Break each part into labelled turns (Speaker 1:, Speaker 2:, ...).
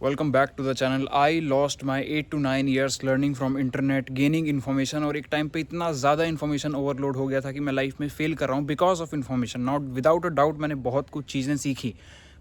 Speaker 1: Welcome back to the channel. I lost my 8 to 9 years learning from internet, gaining information. और एक time पे इतना ज़्यादा information overload हो गया था कि मैं लाइफ में फेल कर रहा हूँ because of information. Not without a doubt मैंने बहुत कुछ चीज़ें सीखी,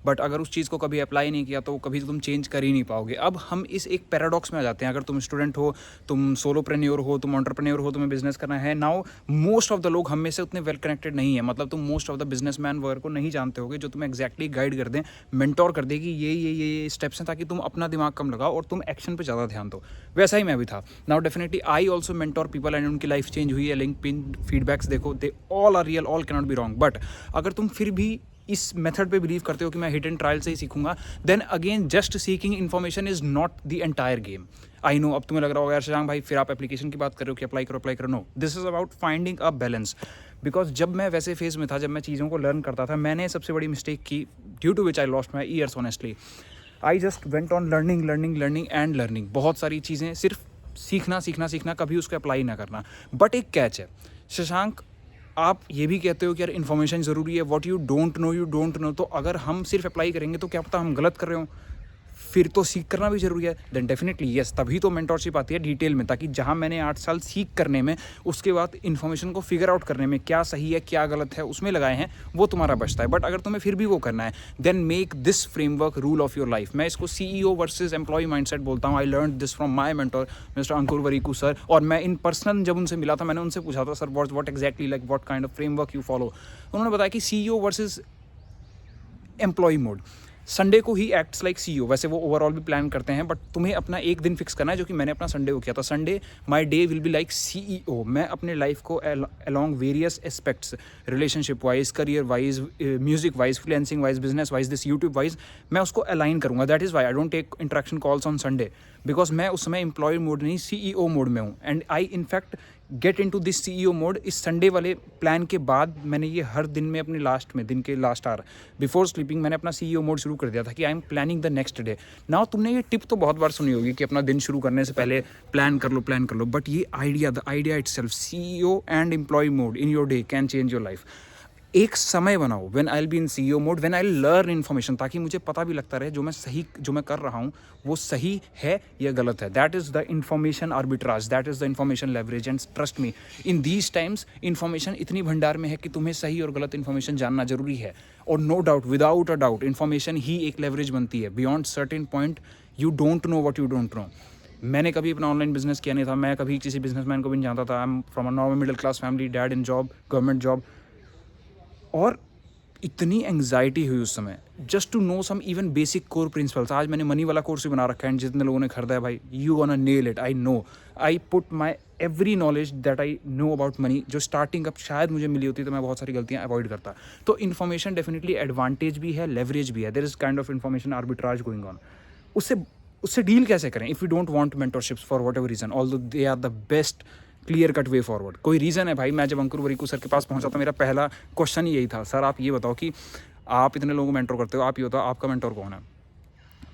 Speaker 1: बट अगर उस चीज़ को कभी अप्लाई नहीं किया तो कभी तुम चेंज कर ही नहीं पाओगे। अब हम इस एक पैराडॉक्स में आ जाते हैं। अगर तुम स्टूडेंट हो, तुम सोलोप्रेन्योर हो, तुम एंटरप्रेन्योर हो, तुम्हें बिजनेस करना है, नाउ मोस्ट ऑफ द लोग हम में से उतने वेल कनेक्टेड नहीं है। मतलब तुम मोस्ट ऑफ द बिजनेसमैन वगैरह को नहीं जानते होगे जो तुम्हें एक्जैक्टली गाइड कर दें, मेंटोर कर दे कि ये स्टेप्स हैं, ताकि तुम अपना दिमाग कम लगाओ और तुम एक्शन पे ज़्यादा ध्यान दो। वैसा ही मैं भी था। Now definitely I also mentor people and उनकी लाइफ चेंज हुई है। लिंक्डइन फीडबैक्स देखो, they all are real, all can not be wrong. But अगर तुम फिर भी इस मेथड पे बिलीव करते हो कि मैं हिट एंड ट्रायल से ही सीखूंगा, then again just seeking information is not the entire game. I know अब तुम्हें लग रहा होगा यार शशांक भाई फिर आप एप्लीकेशन की बात कर रहे हो कि अप्लाई करो। No, this is about finding a balance. Because जब मैं वैसे फेज में था, जब मैं चीज़ों को लर्न करता था, मैंने सबसे बड़ी मिस्टेक की, due to which I lost my years honestly. I just went on learning. बहुत सारी चीज़ें सिर्फ सीखना, कभी उसको अप्लाई ना करना। बट एक कैच है शशांक, आप ये भी कहते हो कि यार इन्फॉर्मेशन ज़रूरी है, व्हाट यू डोंट नो। तो अगर हम सिर्फ अप्लाई करेंगे तो क्या पता हम गलत कर रहे हो, फिर तो सीख करना भी ज़रूरी है। देन डेफिनेटली यस, तभी तो मेंटोरशिप आती है डिटेल में, ताकि जहाँ मैंने 8 साल सीख करने में, उसके बाद इन्फॉर्मेशन को फिगर आउट करने में क्या सही है क्या गलत है उसमें लगाए हैं, वो तुम्हारा बचता है। बट अगर तुम्हें फिर भी वो करना है, then make this framework rule of your life. मैं इसको CEO वर्सेज एम्प्लॉय माइंडसेट बोलता हूँ। I learn this from my mentor mister Ankur Warikoo sir. और मैं इन पर्सनल जब उनसे मिला था, मैंने उनसे पूछा था sir what exactly like what kind of framework you follow. उन्होंने बताया कि CEO versus employ mode, Sunday को ही एक्ट्स लाइक CEO। वैसे वो ओवरऑल भी प्लान करते हैं, बट तुम्हें अपना एक दिन फिक्स करना है, जो कि मैंने अपना संडे को किया था। Sunday my day will be like CEO। मैं अपने लाइफ को along various aspects, relationship wise, career wise, music wise, freelancing wise, business wise, this YouTube wise, मैं उसको अलाइन करूँगा। That is why I don't take interaction calls on Sunday, because मैं उस समय employ mode नहीं CEO mode में हूँ। And I in fact get in to this CEO mode इस संडे वाले प्लान के बाद। मैंने ये हर दिन में अपने लास्ट में, दिन के लास्ट आवर बिफोर स्लीपिंग, मैंने अपना CEO मोड शुरू कर दिया था कि I am planning the next day. Now तुमने ये टिप तो बहुत बार सुनी होगी कि अपना दिन शुरू करने से पहले प्लान कर लो। बट ये the idea itself, CEO and employ mode in your day can change your life. एक समय बनाओ when I will be in CEO mode, when I will learn information, ताकि मुझे पता भी लगता रहे जो मैं कर रहा हूँ वो सही है या गलत है। That is the information arbitrage, that is the information leverage. And trust me, in these times information इतनी भंडार में है कि तुम्हें सही और गलत इन्फॉर्मेशन जानना जरूरी है। और no doubt, without a doubt, information ही एक लेवरेज बनती है। Beyond certain point you don't know what you don't know. मैंने कभी अपना ऑनलाइन बिजनेस किया नहीं था, मैं कभी किसी बिजनेसमैन को भी नहीं जानता था। I am from a normal middle class family, dad in job, government job. और इतनी एंग्जाइटी हुई उस समय just to know some even basic core principles. आज मैंने मनी वाला कोर्स भी बना रखा है, जितने लोगों ने खरीदा है भाई, you gonna nail it. I know, I put my every knowledge that I know about money. जो स्टार्टिंग अब शायद मुझे मिली होती तो मैं बहुत सारी गलतियां अवॉइड करता। तो इन्फॉर्मेशन डेफिनेटली एडवांटेज भी है, लेवरेज भी है। There is kind of information arbitrage going on. उससे उससे डील कैसे करें? If you don't want mentorships for whatever reason, although they are the best clear cut way forward. कोई reason है भाई? मैं जब अंकुर वरीकू सर के पास पहुंचा था, मेरा पहला क्वेश्चन ही यही था, सर आप ये बताओ कि आप इतने लोगों को मेंटर करते हो, आप ये बताओ आपका मेंटर कौन है,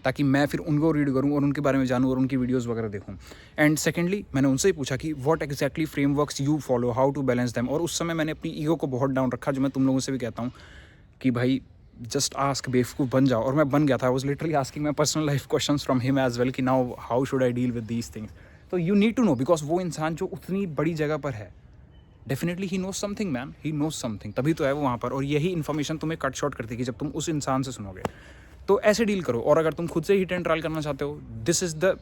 Speaker 1: ताकि मैं फिर उनको रीड करूँ और उनके बारे में जानूँ और उनकी वीडियोस वगैरह देखूँ। एंड सेकेंडली मैंने उनसे ही पूछा कि what exactly frameworks you follow, how to balance them. और उस समय मैंने अपनी ईगो को बहुत डाउन रखा, जो मैं तुम लोगों से भी कहता हूँ कि भाई जस्ट आस्क, बेवकूफ़ बन जाओ। और मैं बन गया था। I was literally asking my personal life questions from him as well कि now how should I deal with these things. तो you need to know, because वो इंसान जो उतनी बड़ी जगह पर है, definitely he knows something man, he knows something, तभी तो है वो वहाँ पर। और यही इन्फॉर्मेशन तुम्हें कट शॉर्ट करती है कि जब तुम उस इंसान से सुनोगे। तो ऐसे डील करो। और अगर तुम खुद से हिट एंड ट्रायल करना चाहते हो, this is the,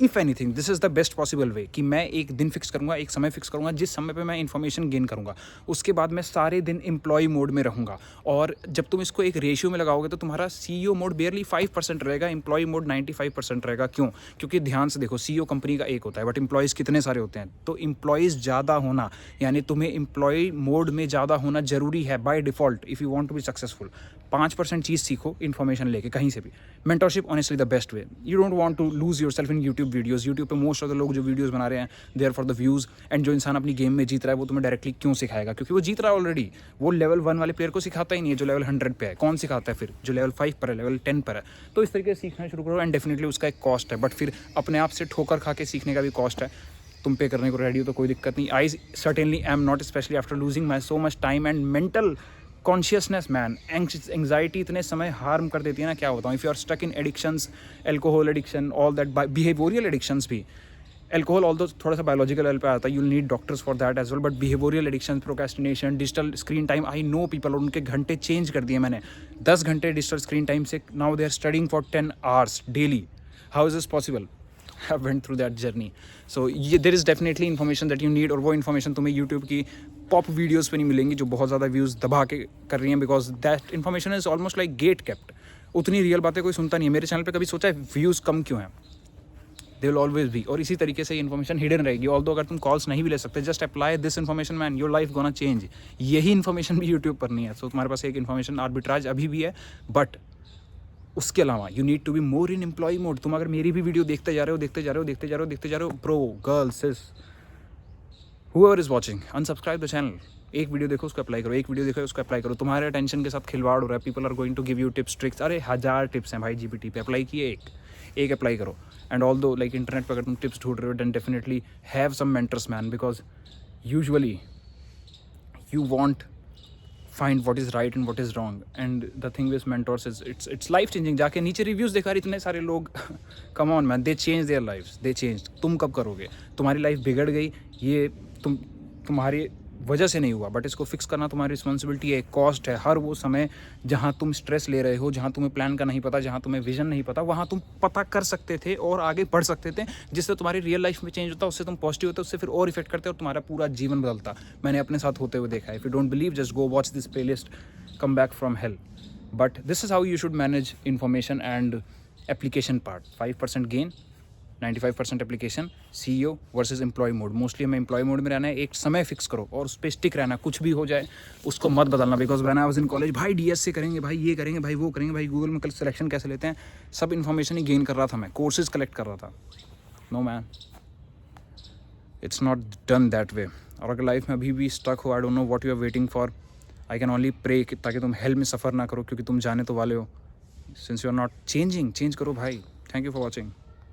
Speaker 1: if anything this is the best possible way कि मैं एक दिन फिक्स करूँगा, एक समय फिक्स करूँगा जिस समय पे मैं इन्फॉर्मेशन गेन करूँगा। उसके बाद मैं सारे दिन एम्प्लॉय मोड में रहूँगा। और जब तुम इसको एक रेशियो में लगाओगे तो तुम्हारा CEO मोड बेयरली 5% रहेगा, एम्प्लॉय मोड 95% रहेगा। क्यों? क्योंकि ध्यान से देखो, CEO कंपनी का एक होता है, बट एम्प्लॉयज़ कितने सारे होते हैं। तो एम्प्लॉयज़ ज़्यादा होना, यानी तुम्हें एम्प्लॉय मोड में ज़्यादा होना जरूरी है by default, if you want to be successful. 5% चीज़ सीखो इन्फॉर्मेशन लेके कहीं से भी। Mentorship honestly the best way. You don't want to lose your self in YouTube videos. YouTube पे मोस्ट ऑफ द लोग जो वीडियोज़ बना रहे हैं, they are for the views. And जो इंसान अपनी गेम में जीत रहा है, वो तुम्हें डायरेक्टली क्यों सिखाएगा? क्योंकि वो जीत रहा है ऑलरेडी। वो लेवल 1 वाले प्लेयर को सिखाता ही नहीं है जो लेवल 100 पे है। कौन सिखाता है फिर? जो लेवल 5 पर है, लेवल 10 पर है। तो इस तरीके से सीखना शुरू करो। एंड डेफिनेटली उसका एक कॉस्ट है, बट फिर अपने आप से ठोकर खा के सीखने का भी कॉस्ट है। तुम पे करने को रेडी हो तो कोई दिक्कत नहीं। I certainly am not, specially after losing my so much time and mental consciousness man, anxiety इतने समय हार्म कर देती है ना, क्या बताऊँ. If you are stuck in addictions, alcohol addiction, all that, behavioural addictions भी. एल्कोहल ऑल्दो थोड़ा सा बायोलॉजिकल लेवल पे आता है, you need doctors for that as well, but behavioural addiction, procrastination, digital screen time, I know people, और उनके घंटे change कर दिए मैंने. 10 घंटे डिजिटल स्क्रीन टाइम से now they are studying for 10 hours daily. How is this possible? I went through that journey. So there is definitely information that you need, और वो information तुम्हें YouTube की पॉप वीडियोज़ पे नहीं मिलेंगी जो बहुत ज़्यादा व्यूज़ दबा के कर रही हैं, because that information is almost like get kept. उतनी रियल बातें कोई सुनता नहीं है. मेरे चैनल पे कभी सोचा है व्यूज़ कम क्यों हैं? They will always be. और इसी तरीके से ये इन्फॉर्मेशन हिडन रहेगी. ऑल्दो अगर तुम कॉल्स नहीं भी ले सकते, just apply this information man, your life gonna change. यही इन्फॉर्मेशन भी यूट्यूब पर नहीं है. सो तुम्हारे पास एक इन्फॉर्मेशन आर्बिट्राज अभी भी है, बट उसके अलावा you need to be more in employ mode. तुम अगर मेरी भी वीडियो देखते जा रहे हो, bro, girl, sis, whoever is watching, unsubscribe the channel. एक वीडियो देखो उसको अप्लाई करो, एक वीडियो देखो उसको अप्लाई करो. तुम्हारे अटेंशन के साथ खिलवाड़ हो रहा है. People are going to give you tips, tricks. अरे 1000 टिप्स हैं भाई GPT पे. अप्लाई किए एक अप्लाई करो. And although like internet पर अगर तुम टिप्स ढूंढ रहे हो, then definitely have some mentors man, because usually you won't find what is right and what is wrong. And the thing with mentors is it's life changing. जाके नीचे reviews देखा रहे इतने सारे लोग, come on man, they changed their lives, they changed. तुम कब करोगे? तुम्हारी लाइफ बिगड़ गई, ये तुम्हारी वजह से नहीं हुआ, बट इसको फिक्स करना तुम्हारी रिस्पॉन्सिबिलिटी है. कॉस्ट है. हर वो समय जहाँ तुम स्ट्रेस ले रहे हो, जहाँ तुम्हें प्लान का नहीं पता, जहाँ तुम्हें विजन नहीं पता, वहाँ तुम पता कर सकते थे और आगे बढ़ सकते थे, जिससे तुम्हारी रियल लाइफ में चेंज होता, उससे तुम पॉजिटिव होते, उससे फिर और इफेक्ट करते और तुम्हारा पूरा जीवन बदलता. मैंने अपने साथ होते हुए देखा है. If you don't believe, just go watch this playlist, come back from hell. But this is how you should manage information and application part. 5% gain, 95% application. CEO versus employ mode. Mostly हमें employ mode में रहना है. एक समय fix करो और उस पर स्टिक रहना. कुछ भी हो जाए उसको मत बदलना. Because when I was in college, भाई DS से करेंगे, भाई ये करेंगे, भाई वो करेंगे, भाई गूगल में कल सिलेक्शन कैसे लेते हैं, सब इन्फॉर्मेशन ही गेन कर रहा था मैं, कोर्सेज कलेक्ट कर रहा था. No man, it's not done that way. और अगर लाइफ में अभी भी स्टक हो, I don't know what you are waiting for. I can only pray ताकि तुम हेल में सफ़र ना करो, क्योंकि तुम जाने तो वाले हो. Since you are not changing, change करो भाई. Thank you for watching.